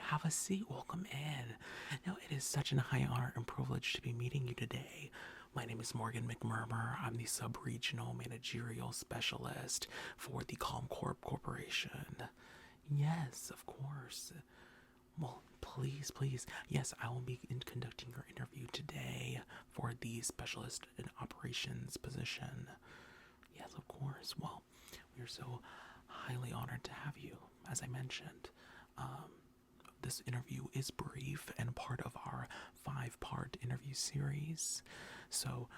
Have a seat. Welcome in. Now, it is such an high honor and privilege to be meeting you today. My name is Morgan McMurmur. I'm the sub-regional managerial specialist for the ComCorp Corporation. Yes, of course. Well, please. Yes, I will be conducting your interview today for the specialist in operations position. Yes, of course. Well, we are so highly honored to have you, as I mentioned. Um, this interview is brief and part of our 5-part interview series. So,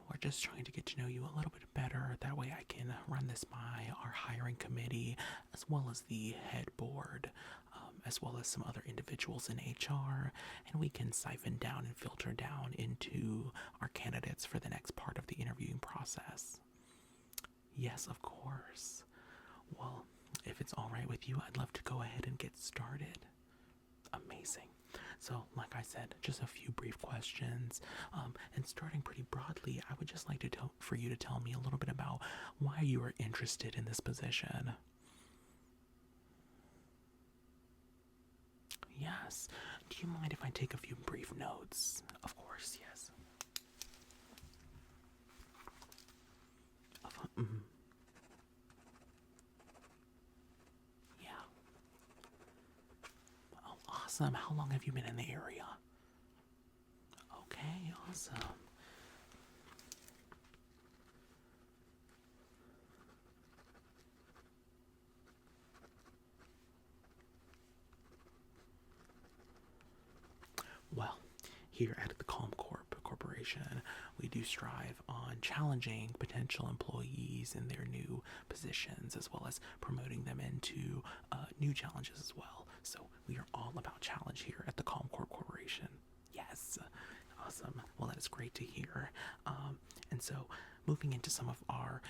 we're just trying to get to know you a little bit better. That way, I can run this by our hiring committee, as well as the head board, as well as some other individuals in HR, and we can siphon down and filter down into our candidates for the next part of the interviewing process. Yes, of course. Well, if it's all right with you, I'd love to go ahead and get started. Amazing. So, like I said, just a few brief questions. And starting pretty broadly, I would just like for you to tell me a little bit about why you are interested in this position. Yes. Do you mind if I take a few brief notes? Of course, yes. Mm-hmm. Yeah. Oh, awesome. How long have you been in the area? Okay, awesome. Well, here at the ComCorp Corporation, we do strive on challenging potential employees in their new positions, as well as promoting them into new challenges as well. So we are all about challenge here at the ComCorp Corporation. Yes, awesome. Well, that is great to hear. And so, moving into some of our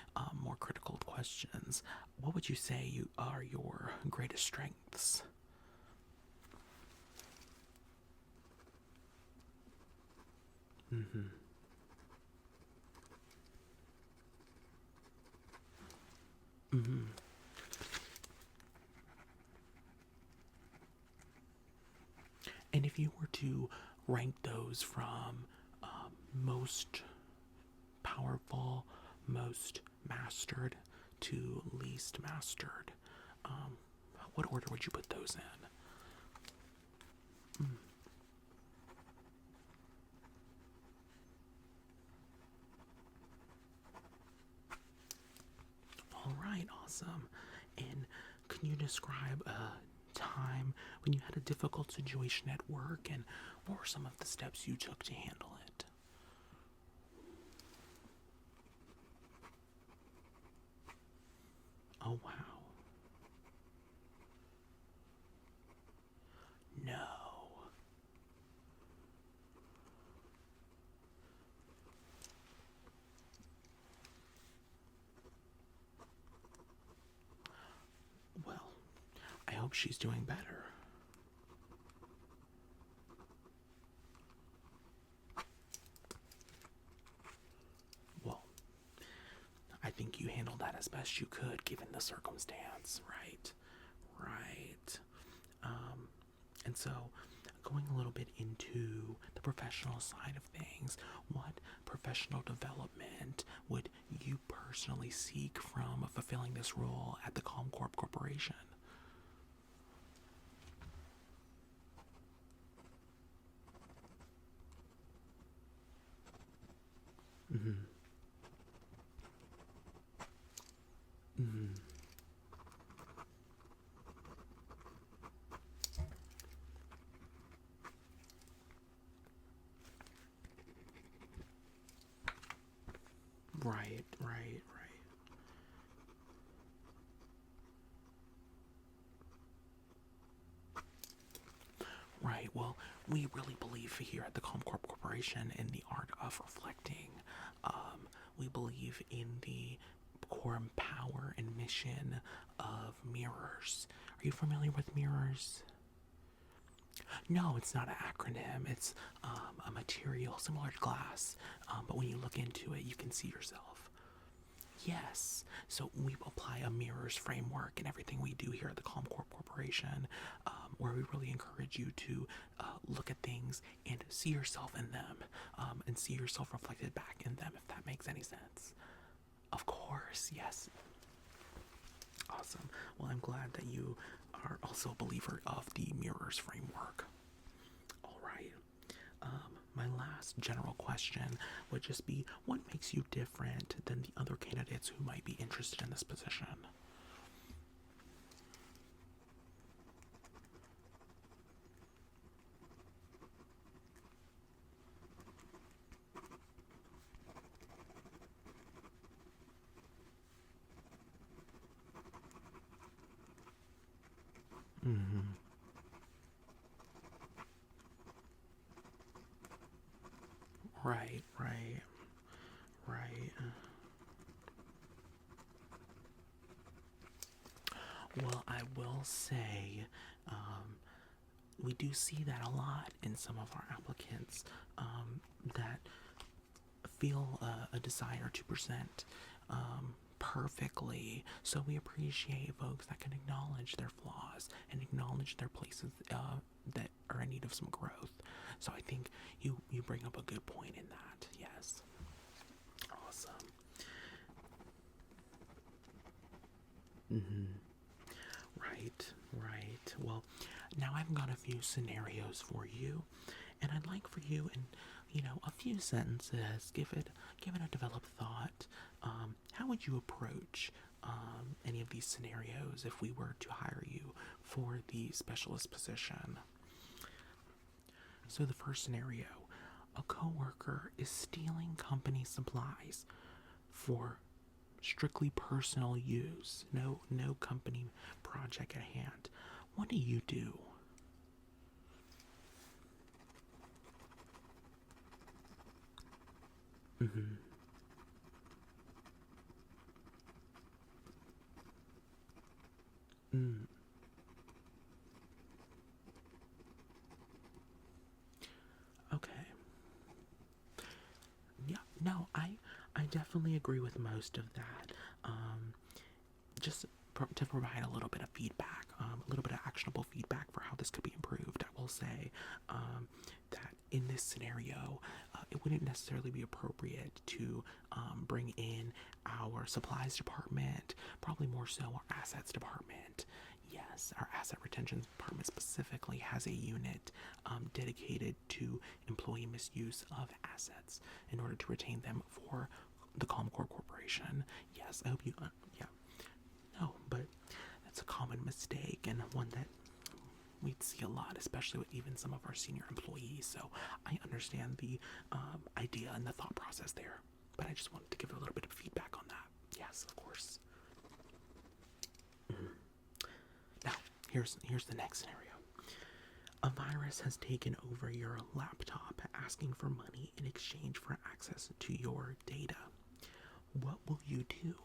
more critical questions, what would you say are your greatest strengths? Mm-hmm. Mm-hmm. And if you were to rank those from most powerful, most mastered to least mastered, um, what order would you put those in? Mm. All right, awesome. And can you describe a time when you had a difficult situation at work, and what were some of the steps you took to handle it? Oh, wow. No. Well, I hope she's doing better. Well, I think you handled that as best you could given the circumstance, right? Right. Um, and so, going a little bit into the professional side of things, what professional development would you personally seek from fulfilling this role at the ComCorp Corporation? Mm-hmm. Mm-hmm. Right. Right. Well, we really believe here at the ComCorp Corporation in the art of reflecting. We believe in the core power and mission of mirrors. Are you familiar with mirrors? No, it's not an acronym. It's a material similar to glass, but when you look into it, you can see yourself. Yes. So we apply a mirrors framework in everything we do here at the ComCorp Corporation. where we really encourage you to look at things and see yourself in them, and see yourself reflected back in them, if that makes any sense. Of course, yes. Awesome. Well, I'm glad that you are also a believer of the mirrors framework. All right. My last general question would just be, what makes you different than the other candidates who might be interested in this position? Mm-hmm. Right, right, right. Well, I will say, we do see that a lot in some of our applicants, that feel a desire to present perfectly. So we appreciate folks that can acknowledge their flaws and acknowledge their places that are in need of some growth. So I think you bring up a good point in that. Yes. Awesome. Mm-hmm. Right, right. Well, now I've got a few scenarios for you, and I'd like for you in, a few sentences, give it a developed thought. How would you approach any of these scenarios if we were to hire you for the specialist position? So the first scenario, a coworker is stealing company supplies for strictly personal use, no company project at hand. What do you do? Mm-hmm. Mm, okay. Yeah, no, I definitely agree with most of that. Just to provide a little bit of feedback, a little bit of actionable feedback for how this could be improved, I will say that in this scenario, it wouldn't necessarily be appropriate to bring in our supplies department, probably more so our assets department. Yes, our asset retention department specifically has a unit dedicated to employee misuse of assets in order to retain them for the Calm Core Corporation. Yes, I hope you, yeah, no, but that's a common mistake and one that we'd see a lot, especially with even some of our senior employees. So I understand the idea and the thought process there, but I just wanted to give a little bit of feedback on that. Yes, of course. Mhm. Now, here's the next scenario. A virus has taken over your laptop, asking for money in exchange for access to your data. What will you do?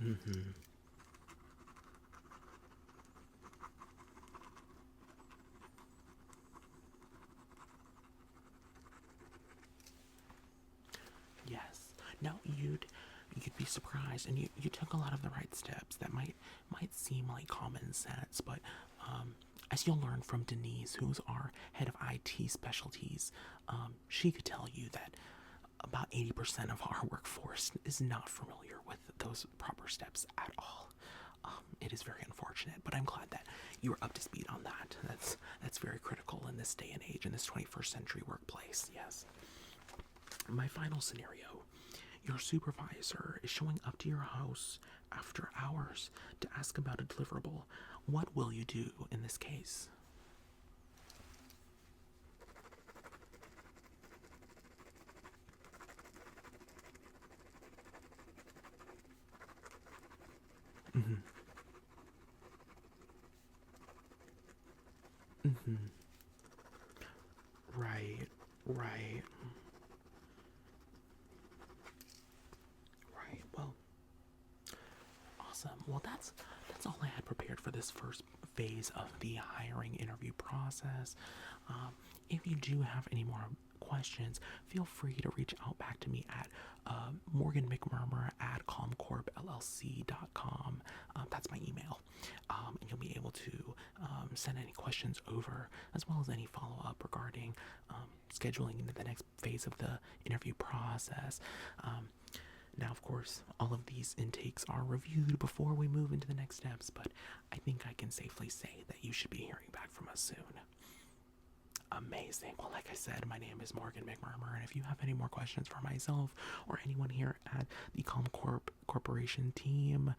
Mm-hmm. Yes. Now you'd be surprised, and you took a lot of the right steps that might seem like common sense, but as you'll learn from Denise, who's our head of IT specialties, she could tell you that about 80% of our workforce is not familiar with those proper steps at all. It is very unfortunate, but I'm glad that you are up to speed on that. That's very critical in this day and age, in this 21st century workplace. Yes. My final scenario, your supervisor is showing up to your house after hours to ask about a deliverable. What will you do in this case? Mm-hmm. Mm-hmm. Right, right, right. Well, awesome. Well, that's that's all I had prepared for this first phase of the hiring interview process. If you do have any more questions, feel free to reach out back to me at Morgan McMurmur at calmcorpllc.com. That's my email. And you'll be able to send any questions over, as well as any follow-up regarding scheduling into the next phase of the interview process. Now, of course, all of these intakes are reviewed before we move into the next steps, but I think I can safely say that you should be hearing back from us soon. Amazing. Well, like I said, my name is Morgan McMurmur, and if you have any more questions for myself or anyone here at the Calm Corporation team,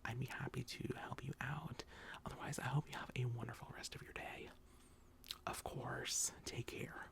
I'd be happy to help you out. Otherwise, I hope you have a wonderful rest of your day. Of course, take care.